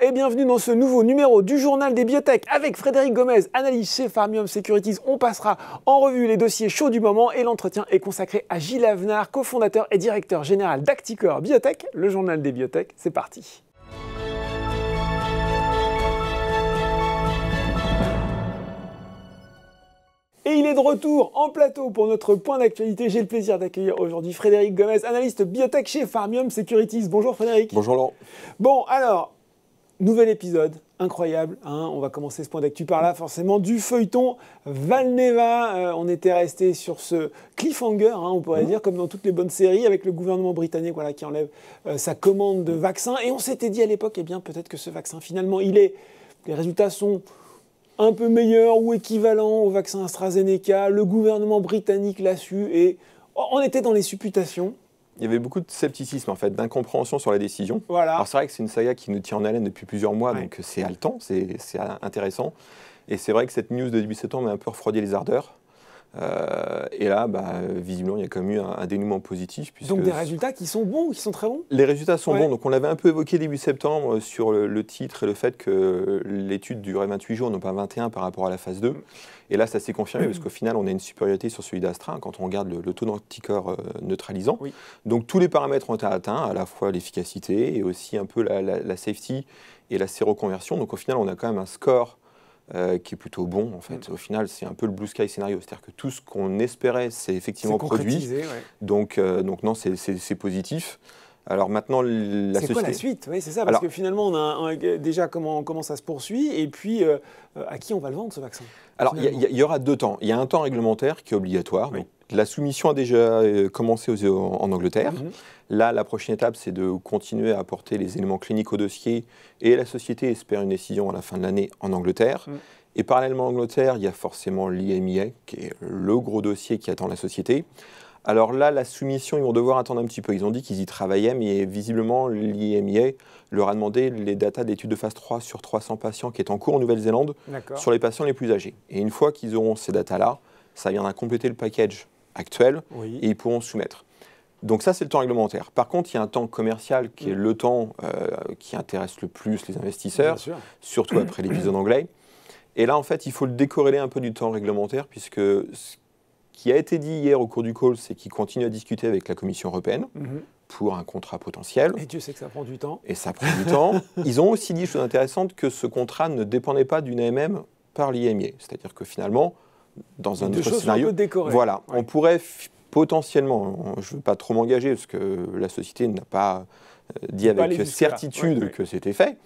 et bienvenue dans ce nouveau numéro du Journal des Biotech avec Frédéric Gomez, analyste chez Pharmium Securities. On passera en revue les dossiers chauds du moment et l'entretien est consacré à Gilles Avenard, cofondateur et directeur général d'Acticor Biotech. Le Journal des Biotech, c'est parti. Et il est de retour en plateau pour notre point d'actualité. J'ai le plaisir d'accueillir aujourd'hui Frédéric Gomez, analyste biotech chez Pharmium Securities. Bonjour Frédéric. Bonjour Laurent. Bon, alors, nouvel épisode, incroyable. On va commencer ce point d'actu par là, forcément, du feuilleton Valneva. On était resté sur ce cliffhanger, on pourrait dire, comme dans toutes les bonnes séries, avec le gouvernement britannique qui enlève sa commande de vaccin. Et on s'était dit à l'époque, peut-être que ce vaccin, finalement, les résultats sont un peu meilleur ou équivalent au vaccin AstraZeneca. Le gouvernement britannique l'a su et on était dans les supputations. Il y avait beaucoup de scepticisme, en fait, d'incompréhension sur la décision. Voilà. Alors c'est vrai que c'est une saga qui nous tient en haleine depuis plusieurs mois, donc c'est haletant, c'est intéressant. Et c'est vrai que cette news de début septembre a un peu refroidi les ardeurs. Et là, visiblement, il y a quand même eu un dénouement positif. Donc des résultats qui sont bons, qui sont très bons. Les résultats sont bons. Donc on l'avait un peu évoqué début septembre sur le titre et le fait que l'étude durait 28 jours, non pas 21 par rapport à la phase 2. Et là, ça s'est confirmé parce qu'au final, on a une supériorité sur celui d'Astra quand on regarde le taux d'anticorps neutralisant. Oui. Donc tous les paramètres ont été atteints, à la fois l'efficacité et aussi un peu la safety et la séroconversion. Donc au final, on a quand même un score qui est plutôt bon, en fait. Au final, c'est un peu le blue sky scénario. C'est-à-dire que tout ce qu'on espérait, c'est effectivement produit. Ouais. Donc non, c'est positif. Alors maintenant, la société... C'est quoi la suite? Oui, c'est ça, parce que finalement, on a déjà comment ça se poursuit, et puis à qui on va le vendre, ce vaccin? Alors, il y aura deux temps. Il y a un temps réglementaire qui est obligatoire. Oui. Donc, la soumission a déjà commencé en Angleterre. Là, la prochaine étape, c'est de continuer à apporter les éléments cliniques au dossier, et la société espère une décision à la fin de l'année en Angleterre. Et parallèlement à l'Angleterre, il y a forcément l'EMA, qui est le gros dossier qui attend la société. Alors là, la soumission, ils vont devoir attendre un petit peu. Ils ont dit qu'ils y travaillaient, mais visiblement, l'EMA leur a demandé les datas d'études de phase 3 sur 300 patients qui est en cours en Nouvelle-Zélande sur les patients les plus âgés. Et une fois qu'ils auront ces datas-là, ça viendra compléter le package actuel et ils pourront soumettre. Donc ça, c'est le temps réglementaire. Par contre, il y a un temps commercial qui est le temps qui intéresse le plus les investisseurs, surtout après l'épisode anglais. Et là, en fait, il faut le décorréler un peu du temps réglementaire, puisque ce qui a été dit hier au cours du call, c'est qu'ils continuent à discuter avec la Commission européenne pour un contrat potentiel. Et Dieu sait que ça prend du temps. Et ça prend du temps. Ils ont aussi dit, chose intéressante, que ce contrat ne dépendait pas d'une AMM par l'IMI. C'est-à-dire que finalement, dans un autre scénario, voilà, on pourrait potentiellement, je ne veux pas trop m'engager parce que la société n'a pas dit avec certitude que c'était fait,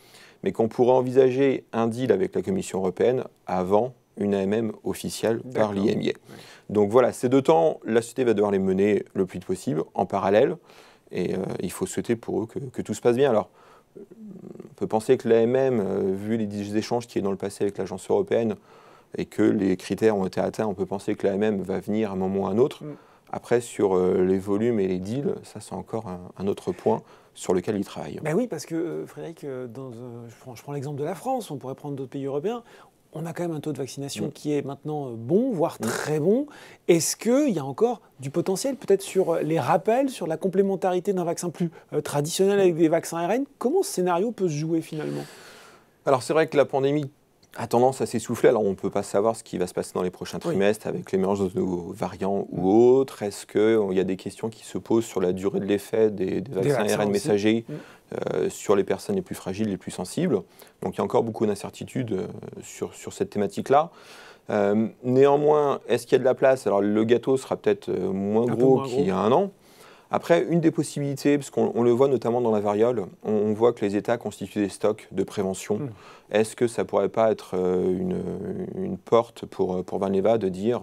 mais qu'on pourrait envisager un deal avec la Commission européenne avant une AMM officielle par l'IMI. Donc voilà, ces deux temps, la société va devoir les mener le plus vite possible, en parallèle, et il faut souhaiter pour eux que tout se passe bien. Alors, on peut penser que l'AMM, vu les échanges qu'il y a eu dans le passé avec l'agence européenne, et que les critères ont été atteints, on peut penser que l'AMM va venir à un moment ou à un autre. Après, sur les volumes et les deals, ça c'est encore un autre point sur lequel ils travaillent. Ben oui, parce que Frédéric, je prends l'exemple de la France, on pourrait prendre d'autres pays européens, on a quand même un taux de vaccination qui est maintenant bon, voire très bon. Est-ce qu'il y a encore du potentiel, peut-être sur les rappels, sur la complémentarité d'un vaccin plus traditionnel avec des vaccins ARN? Comment ce scénario peut se jouer finalement? Alors c'est vrai que la pandémie a tendance à s'essouffler. Alors, on ne peut pas savoir ce qui va se passer dans les prochains trimestres avec l'émergence de nouveaux variants ou autres. Est-ce qu'il y a des questions qui se posent sur la durée de l'effet des vaccins ARN messagers sur les personnes les plus fragiles, les plus sensibles? Donc, il y a encore beaucoup d'incertitudes sur cette thématique-là. Néanmoins, est-ce qu'il y a de la place? Alors, le gâteau sera peut-être moins gros qu'il y a un an. Après, une des possibilités, parce qu'on le voit notamment dans la variole, on voit que les États constituent des stocks de prévention. Est-ce que ça ne pourrait pas être une porte pour Valneva de dire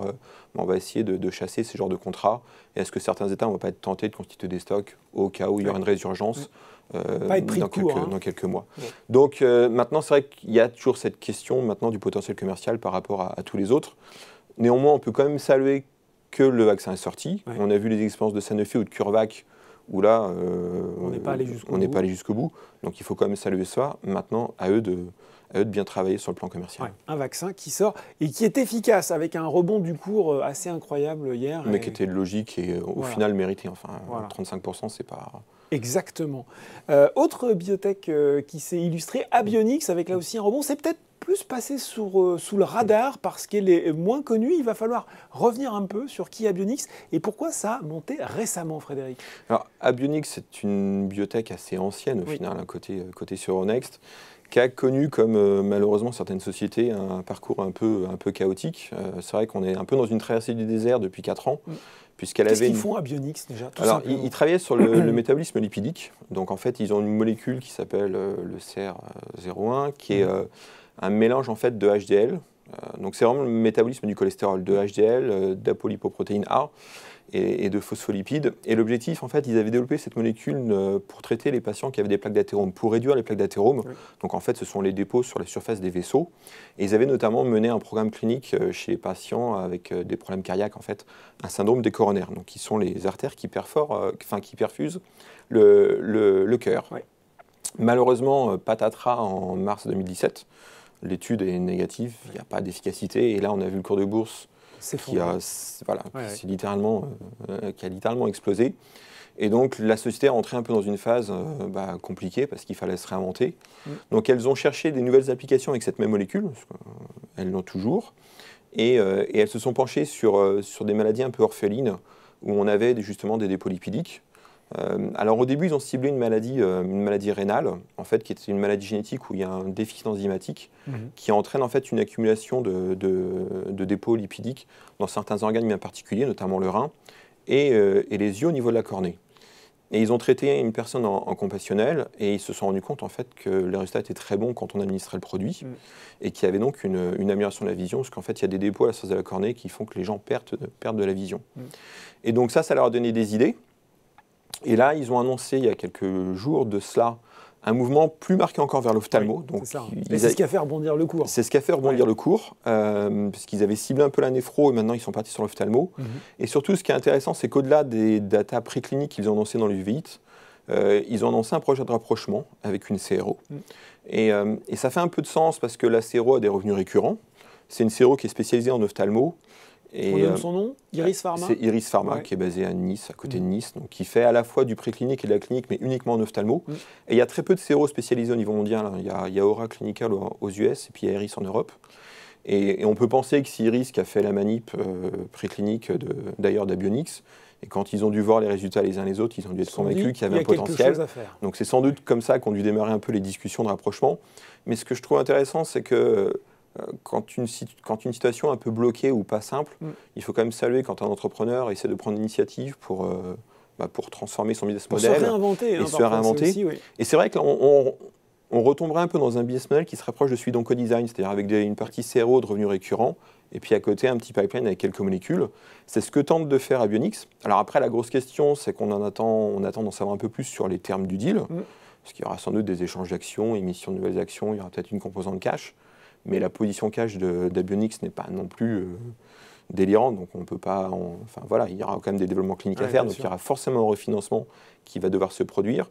on va essayer de chasser ces genres de contrats? Et est-ce que certains États ne vont pas être tentés de constituer des stocks au cas où il y aura une résurgence dans quelques mois? Donc maintenant, c'est vrai qu'il y a toujours cette question maintenant du potentiel commercial par rapport à tous les autres. Néanmoins, on peut quand même saluer que le vaccin est sorti. On a vu les expériences de Sanofi ou de CureVac où là, on n'est pas allé jusqu'au bout. Donc il faut quand même saluer ça. Maintenant, à eux de bien travailler sur le plan commercial. Un vaccin qui sort et qui est efficace, avec un rebond du cours assez incroyable hier. Mais qui était logique et au final mérité. Enfin, 35%, c'est pas... Exactement. Autre biotech qui s'est illustrée, Abionyx, avec là aussi un rebond, c'est peut-être plus passé sous le radar parce qu'elle est moins connue. Il va falloir revenir un peu sur qui est Abionyx et pourquoi ça a monté récemment, Frédéric. Alors, Abionyx, c'est une biotech assez ancienne au final, côté sur Euronext, qui a connu, comme malheureusement certaines sociétés, un parcours un peu chaotique. C'est vrai qu'on est un peu dans une traversée du désert depuis 4 ans. Qu'est-ce qu'ils font Abionyx déjà Alors, ils travaillaient sur le métabolisme lipidique. Donc en fait, ils ont une molécule qui s'appelle le CR01, qui est un mélange en fait de HDL. Donc c'est vraiment le métabolisme du cholestérol, de HDL, d'apolipoprotéine A et de phospholipides. Et l'objectif, en fait, ils avaient développé cette molécule pour traiter les patients qui avaient des plaques d'athérome, pour réduire les plaques d'athérome. Donc en fait, ce sont les dépôts sur la surface des vaisseaux. Et ils avaient notamment mené un programme clinique chez les patients avec des problèmes cardiaques, en fait, un syndrome des coronaires, donc qui sont les artères qui perfusent le cœur. Malheureusement, patatras en mars 2017. L'étude est négative, il n'y a pas d'efficacité. Et là, on a vu le cours de bourse qui a littéralement explosé. Et donc, la société est entrée un peu dans une phase compliquée parce qu'il fallait se réinventer. Donc, elles ont cherché des nouvelles applications avec cette même molécule, parce qu'elles l'ont toujours. Et elles se sont penchées sur des maladies un peu orphelines, où on avait justement des dépôts lipidiques. Alors au début, ils ont ciblé une maladie rénale, en fait, qui est une maladie génétique où il y a un déficit enzymatique qui entraîne en fait une accumulation de dépôts lipidiques dans certains organes bien particuliers, notamment le rein, et les yeux au niveau de la cornée. Et ils ont traité une personne en compassionnel et ils se sont rendus compte en fait que les résultats étaient très bons quand on administrait le produit et qu'il y avait donc une amélioration de la vision, parce qu'en fait il y a des dépôts à la surface de la cornée qui font que les gens perdent de la vision. Et donc ça leur a donné des idées. Et là, ils ont annoncé il y a quelques jours de cela un mouvement plus marqué encore vers l'ophtalmo. C'est ce qui a fait rebondir le cours. C'est ce qui a fait rebondir le cours, puisqu'ils avaient ciblé un peu la néphro et maintenant ils sont partis sur l'ophtalmo. Et surtout, ce qui est intéressant, c'est qu'au-delà des datas précliniques qu'ils ont annoncé dans l'uvéite, ils ont annoncé un projet de rapprochement avec une CRO. Et ça fait un peu de sens parce que la CRO a des revenus récurrents. C'est une CRO qui est spécialisée en ophtalmo. On donne son nom, Iris Pharma. C'est Iris Pharma qui est basée à Nice, à côté de Nice, donc qui fait à la fois du préclinique et de la clinique, mais uniquement en ophtalmo. Et il y a très peu de CRO spécialisés au niveau mondial. Il y a Aura Clinical aux US et puis il y a Iris en Europe. Et on peut penser que si Iris, qui a fait la manip préclinique d'ailleurs d'Abionyx, et quand ils ont dû voir les résultats les uns les autres, ils ont dû être convaincus qu'il y avait un potentiel. Donc c'est sans doute comme ça qu'ont dû démarrer un peu les discussions de rapprochement. Mais ce que je trouve intéressant, c'est que quand une situation est un peu bloquée ou pas simple, il faut quand même saluer quand un entrepreneur essaie de prendre l'initiative pour transformer son business model. Se réinventer. Et se réinventer. Aussi, Et c'est vrai que là, on retomberait un peu dans un business model qui se rapproche de celui d'Oncodesign, c'est-à-dire avec une partie CRO de revenus récurrents, et puis à côté un petit pipeline avec quelques molécules. C'est ce que tente de faire Abionyx. Alors après, la grosse question, c'est qu'on attend d'en savoir un peu plus sur les termes du deal, parce qu'il y aura sans doute des échanges d'actions, émission de nouvelles actions, il y aura peut-être une composante cash. Mais la position cash d'Abionyx n'est pas non plus délirante, donc on peut pas. Il y aura quand même des développements cliniques à faire, donc il y aura forcément un refinancement qui va devoir se produire.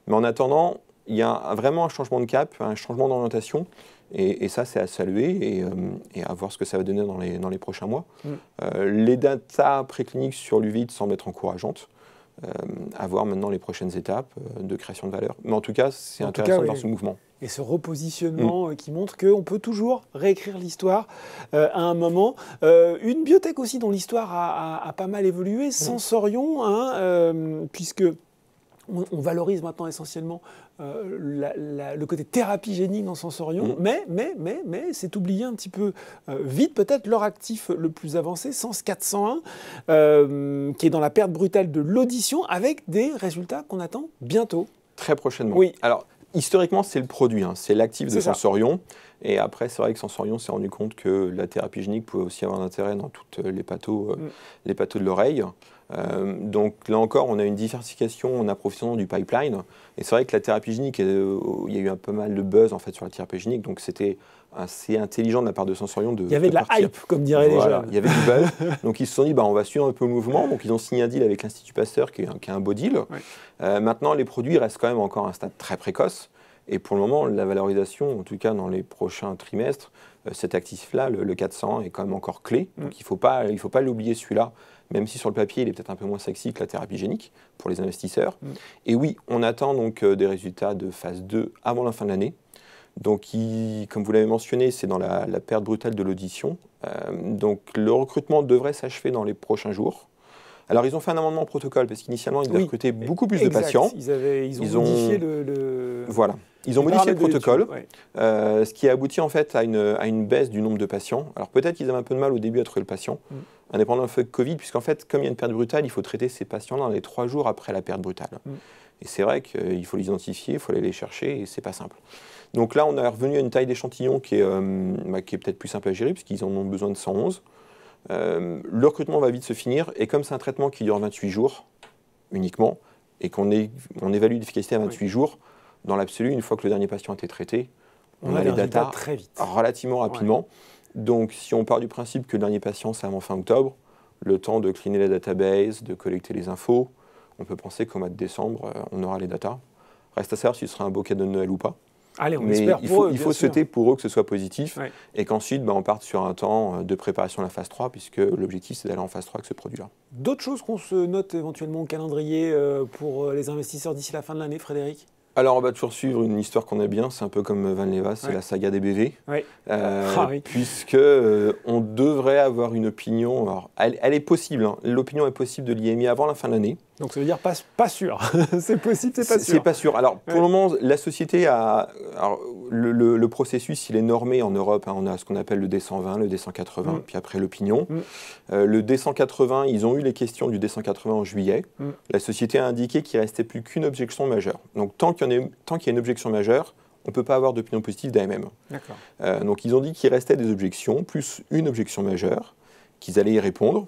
Mais en attendant, il y a vraiment un changement de cap, un changement d'orientation, et ça c'est à saluer et à voir ce que ça va donner dans les prochains mois. Les datas précliniques sur l'uvite semblent être encourageantes. À voir maintenant les prochaines étapes de création de valeur. Mais en tout cas, c'est intéressant de voir ce mouvement. Et ce repositionnement qui montre qu'on peut toujours réécrire l'histoire à un moment. Une biotech aussi dont l'histoire a pas mal évolué, Sensorion, puisque on valorise maintenant essentiellement le côté thérapie génique dans Sensorion, mais c'est oublié un petit peu vite peut-être leur actif le plus avancé, Sens 401, qui est dans la perte brutale de l'audition, avec des résultats qu'on attend bientôt. Très prochainement. Oui. Alors, historiquement, c'est le produit, c'est l'actif de Sensorion. Et après, c'est vrai que Sensorion s'est rendu compte que la thérapie génique pouvait aussi avoir un intérêt dans toutes les pathos de l'oreille. Donc là encore, on a une diversification en approvisionnement du pipeline. Et c'est vrai que la thérapie génique, il y a eu un peu mal de buzz en fait sur la thérapie génique. Donc c'était assez intelligent de la part de Sensorion de. Il y avait de la hype, comme diraient les jeunes. Il y avait du buzz. Donc ils se sont dit, on va suivre un peu le mouvement. Donc ils ont signé un deal avec l'Institut Pasteur, qui est un beau deal. Maintenant, les produits restent quand même encore à un stade très précoce. Et pour le moment, la valorisation, en tout cas dans les prochains trimestres, cet actif-là, le 400, est quand même encore clé. Donc il ne faut pas l'oublier celui-là, même si sur le papier, il est peut-être un peu moins sexy que la thérapie génique pour les investisseurs. Et oui, on attend donc des résultats de phase 2 avant la fin de l'année. Donc, comme vous l'avez mentionné, c'est dans la perte brutale de l'audition. Donc, le recrutement devrait s'achever dans les prochains jours. Alors, ils ont fait un amendement au protocole parce qu'initialement, ils devaient recruter beaucoup plus de patients. Ils ont modifié le... Voilà. Ils ont modifié le protocole, ce qui a abouti en fait à une baisse du nombre de patients. Alors, peut-être qu'ils avaient un peu de mal au début à trouver le patient, indépendamment du Covid, puisqu'en fait, comme il y a une perte brutale, il faut traiter ces patients-là dans les 3 jours après la perte brutale. Et c'est vrai qu'il faut les identifier, il faut aller les chercher, et c'est pas simple. Donc là, on est revenu à une taille d'échantillon qui est peut-être plus simple à gérer, puisqu'ils en ont besoin de 111. Le recrutement va vite se finir, et comme c'est un traitement qui dure 28 jours uniquement, et qu'on évalue l'efficacité à 28 jours, dans l'absolu, une fois que le dernier patient a été traité, on a les datas très vite, relativement rapidement. Donc si on part du principe que le dernier patient, c'est avant fin octobre, le temps de cleaner la database, de collecter les infos, on peut penser qu'au mois de décembre, on aura les datas. Reste à savoir si ce sera un beau cadeau de Noël ou pas. Allez, on espère pour eux, il faut souhaiter pour eux que ce soit positif et qu'ensuite on parte sur un temps de préparation à la phase 3 puisque l'objectif c'est d'aller en phase 3 avec ce produit-là. D'autres choses qu'on se note éventuellement au calendrier pour les investisseurs d'ici la fin de l'année, Frédéric ? Alors on va toujours suivre une histoire qu'on aime bien, c'est un peu comme Valneva, c'est la saga des BV, puisque on devrait avoir une opinion, alors, elle est possible, l'opinion est possible de l'IMI avant la fin de l'année. Donc ça veut dire pas sûr, c'est possible, c'est pas sûr. C'est pas sûr. Alors pour le moment, la société a, alors, le processus il est normé en Europe, on a ce qu'on appelle le D120, le D180, puis après l'opinion. Le D180, ils ont eu les questions du D180 en juillet. La société a indiqué qu'il ne restait plus qu'une objection majeure. Donc tant qu'il y a une objection majeure, on ne peut pas avoir d'opinion positive d'AMM. Donc ils ont dit qu'il restait des objections, plus une objection majeure, qu'ils allaient y répondre.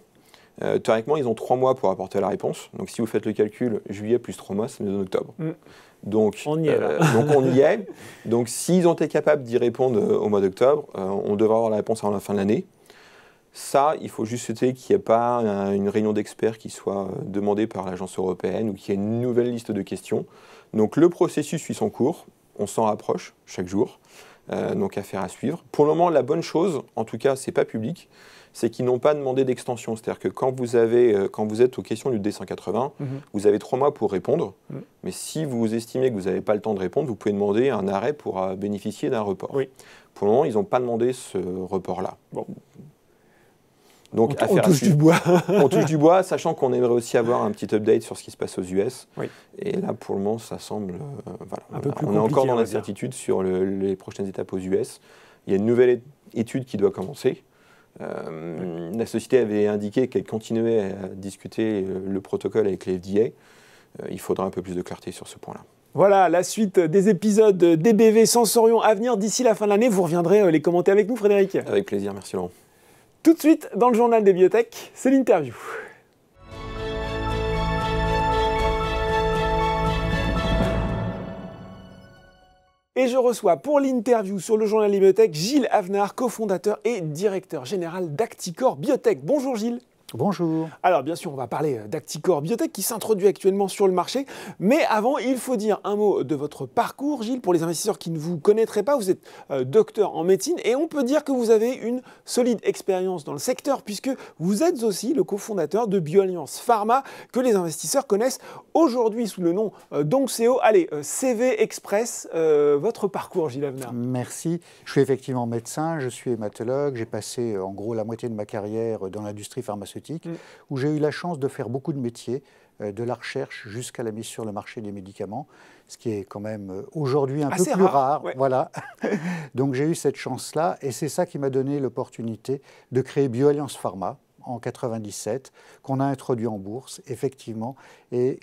Théoriquement, ils ont 3 mois pour apporter la réponse. Donc si vous faites le calcul, juillet plus 3 mois, ça nous donne octobre. Donc on y est là. Donc on y est. Donc s'ils ont été capables d'y répondre au mois d'octobre, on devrait avoir la réponse avant la fin de l'année. Ça, il faut juste souhaiter qu'il n'y ait pas une réunion d'experts qui soit demandée par l'agence européenne ou qu'il y ait une nouvelle liste de questions. Donc le processus suit son cours, on s'en rapproche chaque jour, donc affaire à suivre. Pour le moment, la bonne chose, en tout cas, c'est pas public, c'est qu'ils n'ont pas demandé d'extension. C'est-à-dire que quand vous êtes aux questions du D180, vous avez 3 mois pour répondre, mais si vous estimez que vous n'avez pas le temps de répondre, vous pouvez demander un arrêt pour bénéficier d'un report. Pour le moment, ils n'ont pas demandé ce report-là. Bon. Donc, on touche du bois. On touche du bois, sachant qu'on aimerait aussi avoir un petit update sur ce qui se passe aux US. Et là, pour le moment, ça semble... un peu plus on est encore dans l'incertitude sur les prochaines étapes aux US. Il y a une nouvelle étude qui doit commencer. La société avait indiqué qu'elle continuait à discuter le protocole avec les FDA. Il faudra un peu plus de clarté sur ce point-là. Voilà, la suite des épisodes DBV Sensorion à venir d'ici la fin de l'année. Vous reviendrez les commenter avec nous, Frédéric. Avec plaisir, merci Laurent. Tout de suite, dans le journal des biotech, c'est l'interview. Et je reçois pour l'interview sur le journal des biotech Gilles Avenard, cofondateur et directeur général d'Acticor Biotech. Bonjour Gilles. Bonjour. Alors bien sûr, on va parler d'Acticor Biotech qui s'introduit actuellement sur le marché. Mais avant, il faut dire un mot de votre parcours, Gilles. Pour les investisseurs qui ne vous connaîtraient pas, vous êtes docteur en médecine et on peut dire que vous avez une solide expérience dans le secteur puisque vous êtes aussi le cofondateur de BioAlliance Pharma que les investisseurs connaissent aujourd'hui sous le nom d'Onxeo. Allez, CV Express, votre parcours, Gilles Avenard. Merci. Je suis effectivement médecin, je suis hématologue. J'ai passé en gros la moitié de ma carrière dans l'industrie pharmaceutique où j'ai eu la chance de faire beaucoup de métiers, de la recherche jusqu'à la mise sur le marché des médicaments, ce qui est quand même aujourd'hui un peu plus rare. Voilà. Donc j'ai eu cette chance-là et c'est ça qui m'a donné l'opportunité de créer BioAlliance Pharma en 1997, qu'on a introduit en bourse, effectivement, et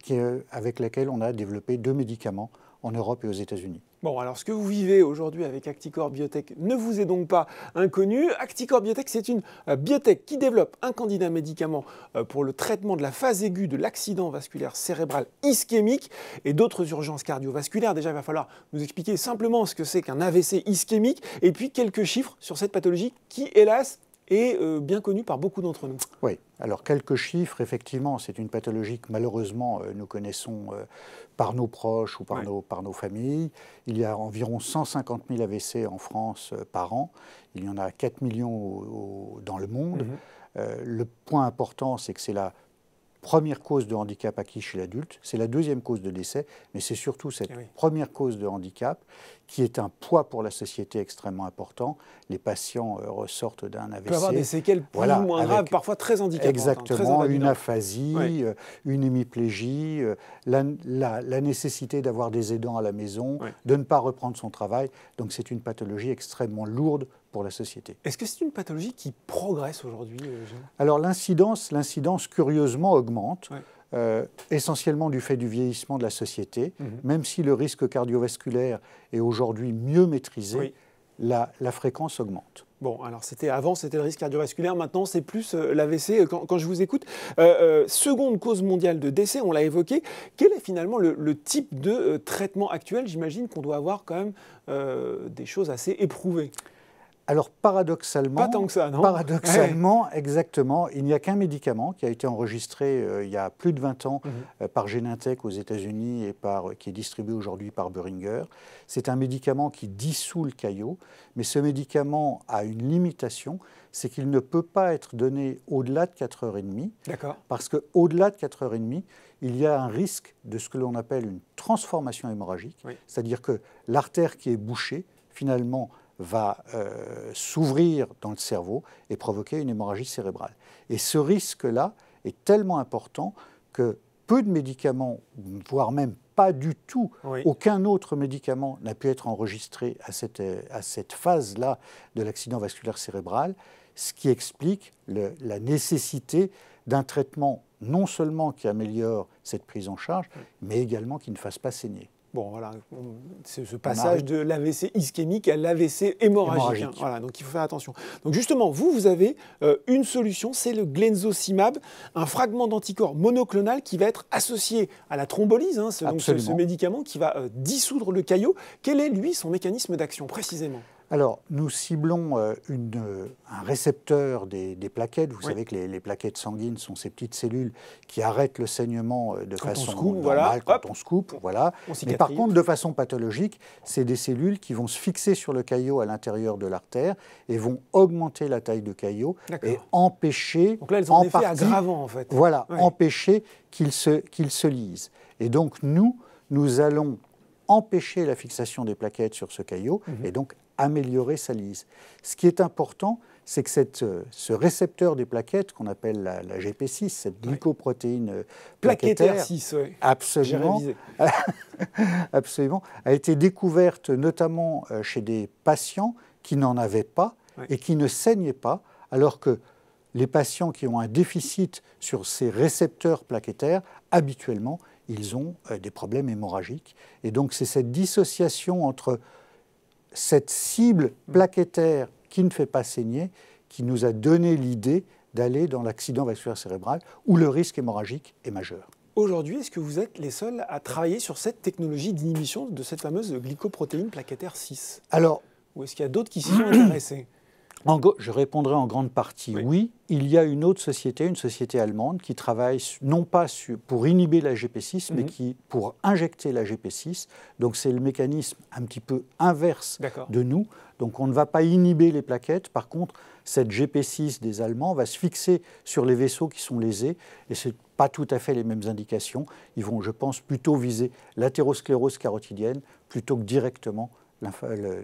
avec laquelle on a développé 2 médicaments en Europe et aux États-Unis. Bon, alors ce que vous vivez aujourd'hui avec Acticor Biotech ne vous est donc pas inconnu. Acticor Biotech, c'est une biotech qui développe un candidat médicament pour le traitement de la phase aiguë de l'accident vasculaire cérébral ischémique et d'autres urgences cardiovasculaires. Déjà, il va falloir nous expliquer simplement ce que c'est qu'un AVC ischémique et puis quelques chiffres sur cette pathologie qui, hélas, est bien connu par beaucoup d'entre nous. Oui, alors quelques chiffres, effectivement, c'est une pathologie que malheureusement nous connaissons par nos proches ou par nos familles. Il y a environ 150 000 AVC en France par an, il y en a 4 millions dans le monde. Le point important, c'est que c'est la première cause de handicap acquis chez l'adulte, c'est la deuxième cause de décès, mais c'est surtout cette première cause de handicap qui est un poids pour la société extrêmement important. Les patients ressortent d'un AVC. Il peut avoir des séquelles plus ou moins graves, parfois très handicapantes. Exactement, très une aphasie, une hémiplégie, la nécessité d'avoir des aidants à la maison, de ne pas reprendre son travail. Donc c'est une pathologie extrêmement lourde pour la société. Est-ce que c'est une pathologie qui progresse aujourd'hui, Gilles ? Alors l'incidence, curieusement, augmente, essentiellement du fait du vieillissement de la société. Même si le risque cardiovasculaire est aujourd'hui mieux maîtrisé, la fréquence augmente. Bon, alors avant, c'était le risque cardiovasculaire, maintenant c'est plus l'AVC. Quand je vous écoute, seconde cause mondiale de décès, on l'a évoqué. Quel est finalement le type de traitement actuel ? J'imagine qu'on doit avoir quand même des choses assez éprouvées. Alors paradoxalement, pas tant que ça, non ? Paradoxalement, exactement, il n'y a qu'un médicament qui a été enregistré il y a plus de 20 ans par Genentech aux États-Unis et qui est distribué aujourd'hui par Boehringer. C'est un médicament qui dissout le caillot, mais ce médicament a une limitation, c'est qu'il ne peut pas être donné au-delà de 4h30. D'accord. Parce qu'au-delà de 4h30, il y a un risque de ce que l'on appelle une transformation hémorragique, c'est-à-dire que l'artère qui est bouchée, finalement, va s'ouvrir dans le cerveau et provoquer une hémorragie cérébrale. Et ce risque-là est tellement important que peu de médicaments, voire même pas du tout, aucun autre médicament n'a pu être enregistré à cette phase-là de l'accident vasculaire cérébral, ce qui explique la nécessité d'un traitement non seulement qui améliore cette prise en charge, mais également qui ne fasse pas saigner. Bon, voilà, c'est ce passage de l'AVC ischémique à l'AVC hémorragique. Voilà, donc il faut faire attention. Donc justement, vous avez une solution, c'est le glenzocimab, un fragment d'anticorps monoclonal qui va être associé à la thrombolyse, ce médicament qui va dissoudre le caillot. Quel est, lui, son mécanisme d'action, précisément ? Alors, nous ciblons un récepteur des plaquettes. Vous savez que les plaquettes sanguines sont ces petites cellules qui arrêtent le saignement de façon normale quand on se coupe. Mais par contre, de façon pathologique, c'est des cellules qui vont se fixer sur le caillot à l'intérieur de l'artère et vont augmenter la taille du caillot et empêcher, donc là, elles ont un effet aggravant, en fait. Voilà, empêcher qu'il se lise. Et donc, nous allons empêcher la fixation des plaquettes sur ce caillot et donc améliorer sa lise. Ce qui est important, c'est que ce récepteur des plaquettes, qu'on appelle la GP6, cette glycoprotéine plaquettaire, 6, absolument, absolument, a été découverte notamment chez des patients qui n'en avaient pas et qui ne saignaient pas, alors que les patients qui ont un déficit sur ces récepteurs plaquettaires, habituellement, ils ont des problèmes hémorragiques. Et donc, c'est cette dissociation entre cette cible plaquettaire qui ne fait pas saigner qui nous a donné l'idée d'aller dans l'accident vasculaire cérébral où le risque hémorragique est majeur. Aujourd'hui, est-ce que vous êtes les seuls à travailler sur cette technologie d'inhibition de cette fameuse glycoprotéine plaquettaire 6 ? Alors, ou est-ce qu'il y a d'autres qui s'y sont intéressés ? Je répondrai en grande partie oui. Il y a une autre société, une société allemande, qui travaille non pas pour inhiber la GP6, mais pour injecter la GP6. Donc c'est le mécanisme un petit peu inverse de nous. Donc on ne va pas inhiber les plaquettes. Par contre, cette GP6 des Allemands va se fixer sur les vaisseaux qui sont lésés. Et ce n'est pas tout à fait les mêmes indications. Ils vont, je pense, plutôt viser l'athérosclérose carotidienne plutôt que directement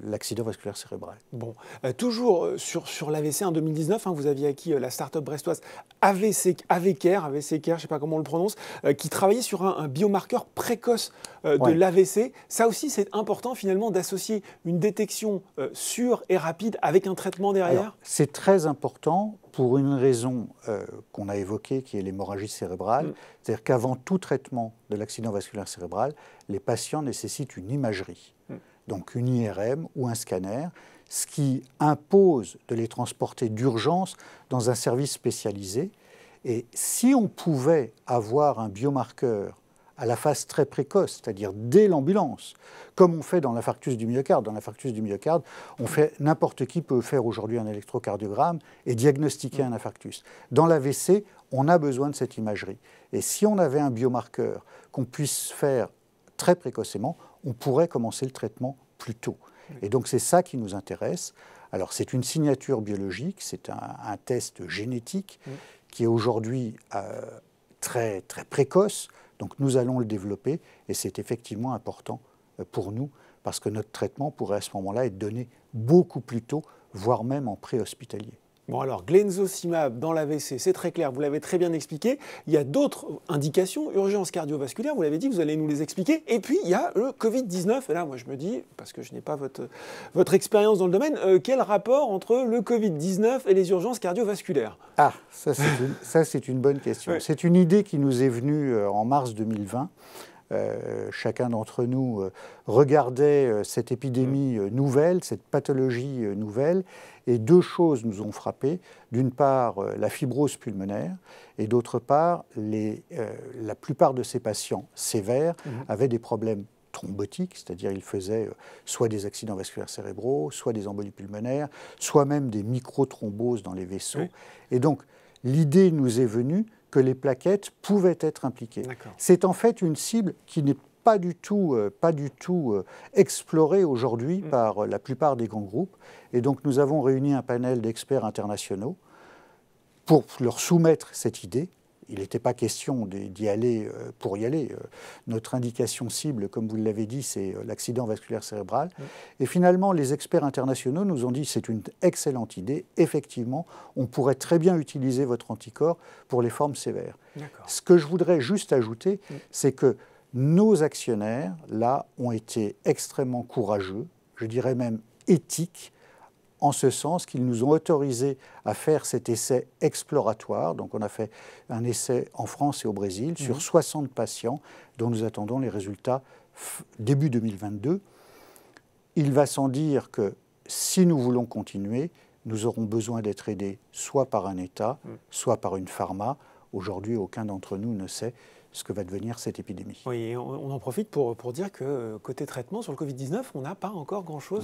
l'accident vasculaire cérébral. Bon, toujours sur l'AVC en 2019, vous aviez acquis la start-up brestoise AVCare, je ne sais pas comment on le prononce, qui travaillait sur un biomarqueur précoce de l'AVC. Ça aussi, c'est important finalement d'associer une détection sûre et rapide avec un traitement derrière. Alors, c'est très important pour une raison qu'on a évoquée, qui est l'hémorragie cérébrale. C'est-à-dire qu'avant tout traitement de l'accident vasculaire cérébral, les patients nécessitent une imagerie. Donc une IRM ou un scanner, ce qui impose de les transporter d'urgence dans un service spécialisé. Et si on pouvait avoir un biomarqueur à la phase très précoce, c'est-à-dire dès l'ambulance, comme on fait dans l'infarctus du myocarde. Dans l'infarctus du myocarde, n'importe qui peut faire aujourd'hui un électrocardiogramme et diagnostiquer un infarctus. Dans l'AVC, on a besoin de cette imagerie. Et si on avait un biomarqueur qu'on puisse faire très précocement, on pourrait commencer le traitement plus tôt. Et donc c'est ça qui nous intéresse. Alors c'est une signature biologique, c'est un test génétique qui est aujourd'hui très, très précoce. Donc nous allons le développer et c'est effectivement important pour nous parce que notre traitement pourrait à ce moment-là être donné beaucoup plus tôt, voire même en préhospitalier. Bon alors, Glenzocimab dans l'AVC, c'est très clair, vous l'avez très bien expliqué. Il y a d'autres indications, urgence cardiovasculaire, vous l'avez dit, vous allez nous les expliquer. Et puis, il y a le Covid-19. Et là, moi, je me dis, parce que je n'ai pas votre expérience dans le domaine, quel rapport entre le Covid-19 et les urgences cardiovasculaires? Ah, ça c'est une bonne question. Ouais. C'est une idée qui nous est venue en mars 2020. Chacun d'entre nous regardait cette épidémie nouvelle, cette pathologie nouvelle, et deux choses nous ont frappés. D'une part, la fibrose pulmonaire, et d'autre part, la plupart de ces patients sévères avaient des problèmes thrombotiques, c'est-à-dire ils faisaient soit des accidents vasculaires cérébraux, soit des embolies pulmonaires, soit même des microthromboses dans les vaisseaux. Oui. Et donc, l'idée nous est venue que les plaquettes pouvaient être impliquées. C'est en fait une cible qui n'est pas du tout explorée aujourd'hui par la plupart des grands groupes. Et donc nous avons réuni un panel d'experts internationaux pour leur soumettre cette idée. Il n'était pas question d'y aller pour y aller. Notre indication cible, comme vous l'avez dit, c'est l'accident vasculaire cérébral. Et finalement, les experts internationaux nous ont dit que c'est une excellente idée. Effectivement, on pourrait très bien utiliser votre anticorps pour les formes sévères. Ce que je voudrais juste ajouter, c'est que nos actionnaires, là, ont été extrêmement courageux, je dirais même éthiques, en ce sens qu'ils nous ont autorisés à faire cet essai exploratoire. Donc on a fait un essai en France et au Brésil sur 60 patients dont nous attendons les résultats début 2022. Il va sans dire que si nous voulons continuer, nous aurons besoin d'être aidés soit par un État, soit par une pharma. Aujourd'hui, aucun d'entre nous ne sait ce que va devenir cette épidémie. Oui, et on en profite pour dire que côté traitement sur le Covid-19, on n'a pas encore grand-chose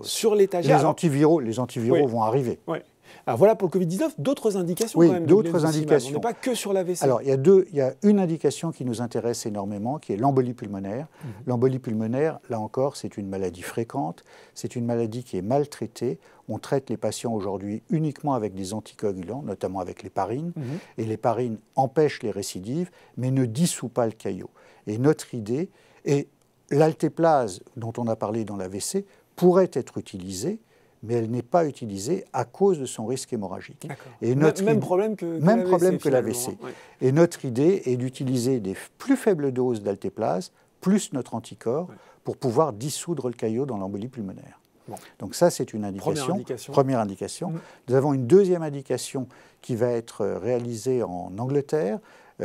sur l'étagère. Les antiviraux vont arriver. Oui. Alors voilà pour le Covid-19, d'autres indications quand même. D'autres indications. On n'est pas que sur l'AVC. Alors il y a une indication qui nous intéresse énormément, qui est l'embolie pulmonaire. L'embolie pulmonaire, là encore, c'est une maladie fréquente, c'est une maladie qui est maltraitée. On traite les patients aujourd'hui uniquement avec des anticoagulants, notamment avec l'héparine. Et l'héparine empêche les récidives, mais ne dissout pas le caillot. Et notre idée, et l'altéplase dont on a parlé dans l'AVC, pourrait être utilisée, mais elle n'est pas utilisée à cause de son risque hémorragique. Et même problème que l'AVC. Ouais. Et notre idée est d'utiliser des plus faibles doses d'altéplase, plus notre anticorps, pour pouvoir dissoudre le caillot dans l'embolie pulmonaire. Bon. Donc ça, c'est une indication. Première indication. Nous avons une deuxième indication qui va être réalisée en Angleterre,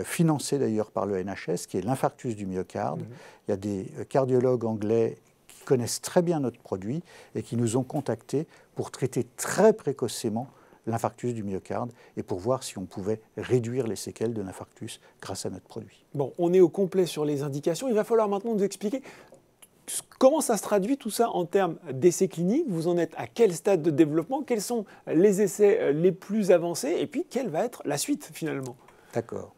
financée d'ailleurs par le NHS, qui est l'infarctus du myocarde. Il y a des cardiologues anglais qui connaissent très bien notre produit et qui nous ont contactés pour traiter très précocement l'infarctus du myocarde et pour voir si on pouvait réduire les séquelles de l'infarctus grâce à notre produit. Bon, on est au complet sur les indications. Il va falloir maintenant nous expliquer comment ça se traduit tout ça en termes d'essais cliniques. Vous en êtes à quel stade de développement? Quels sont les essais les plus avancés? Et puis, quelle va être la suite finalement? D'accord.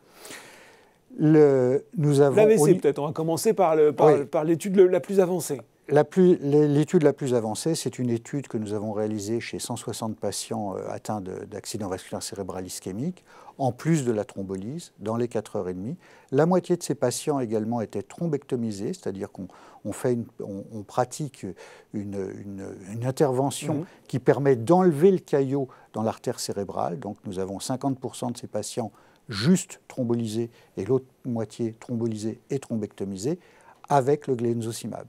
Nous avons l'AVC peut-être. On va commencer par l'étude la plus avancée. L'étude la plus avancée, c'est une étude que nous avons réalisée chez 160 patients atteints d'accident vasculaire cérébral ischémique, en plus de la thrombolyse, dans les 4h30. La moitié de ces patients également étaient thrombectomisés, c'est-à-dire qu'on pratique une intervention qui permet d'enlever le caillot dans l'artère cérébrale. Donc nous avons 50% de ces patients juste thrombolysés et l'autre moitié thrombolysés et thrombectomisés avec le glenzocimab.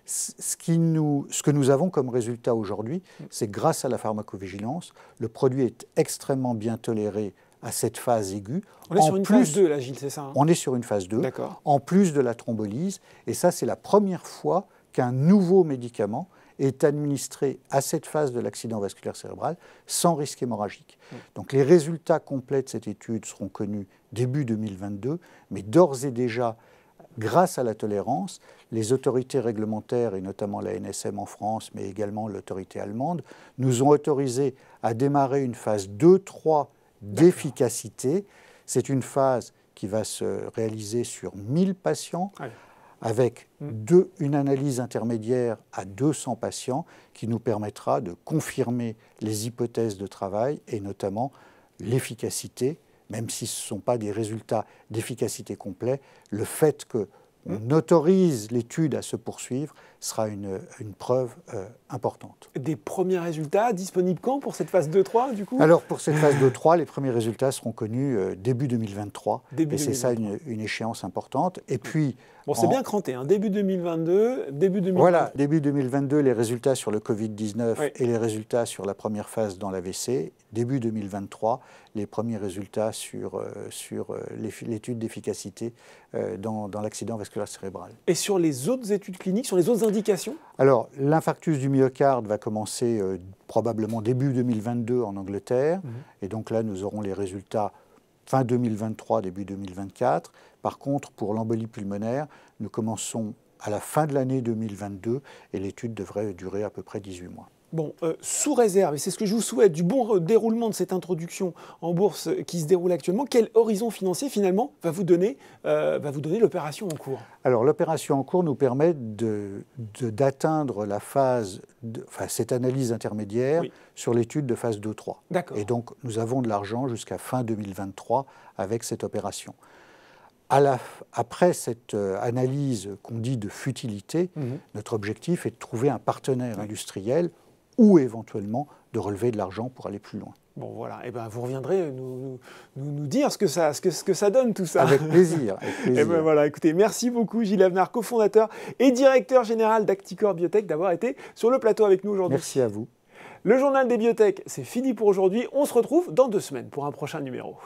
Ce que nous avons comme résultat aujourd'hui, c'est grâce à la pharmacovigilance, le produit est extrêmement bien toléré à cette phase aiguë. On est sur une phase 2, là, Gilles, c'est ça? On est sur une phase 2, en plus de la thrombolyse. Et ça, c'est la première fois qu'un nouveau médicament est administré à cette phase de l'accident vasculaire cérébral sans risque hémorragique. Donc les résultats complets de cette étude seront connus début 2022, mais d'ores et déjà, grâce à la tolérance, les autorités réglementaires, et notamment la NSM en France, mais également l'autorité allemande, nous ont autorisé à démarrer une phase 2-3 d'efficacité. C'est une phase qui va se réaliser sur 1000 patients, avec une analyse intermédiaire à 200 patients qui nous permettra de confirmer les hypothèses de travail et notamment l'efficacité, même si ce ne sont pas des résultats d'efficacité complets. Le fait qu'on autorise l'étude à se poursuivre sera une preuve importante. Des premiers résultats disponibles quand pour cette phase 2-3 du coup? Alors pour cette phase 2-3, les premiers résultats seront connus début 2023. Et c'est ça une échéance importante. Et puis, bon, c'est bien cranté, hein. Début 2022, début 2023. Voilà, début 2022, les résultats sur le Covid-19 et les résultats sur la première phase dans l'AVC. Début 2023, les premiers résultats sur l'étude d'efficacité dans l'accident vasculaire cérébral. Et sur les autres études cliniques, sur les autres indications? Alors, l'infarctus du myocarde va commencer probablement début 2022 en Angleterre. Et donc là, nous aurons les résultats fin 2023, début 2024. Par contre, pour l'embolie pulmonaire, nous commençons à la fin de l'année 2022 et l'étude devrait durer à peu près 18 mois. Bon, sous réserve, et c'est ce que je vous souhaite, du bon déroulement de cette introduction en bourse qui se déroule actuellement, quel horizon financier finalement va vous donner l'opération en cours? Alors l'opération en cours nous permet d'atteindre la phase, cette analyse intermédiaire sur l'étude de phase 2-3. D'accord. Et donc nous avons de l'argent jusqu'à fin 2023 avec cette opération. Après cette analyse qu'on dit de futilité, notre objectif est de trouver un partenaire industriel ou éventuellement de relever de l'argent pour aller plus loin. Bon voilà, et ben vous reviendrez nous dire ce que ça donne tout ça. Avec plaisir. Et ben voilà, écoutez, merci beaucoup Gilles Avenard, cofondateur et directeur général d'Acticor Biotech, d'avoir été sur le plateau avec nous aujourd'hui. Merci à vous. Le journal des biotech, c'est fini pour aujourd'hui. On se retrouve dans 2 semaines pour un prochain numéro.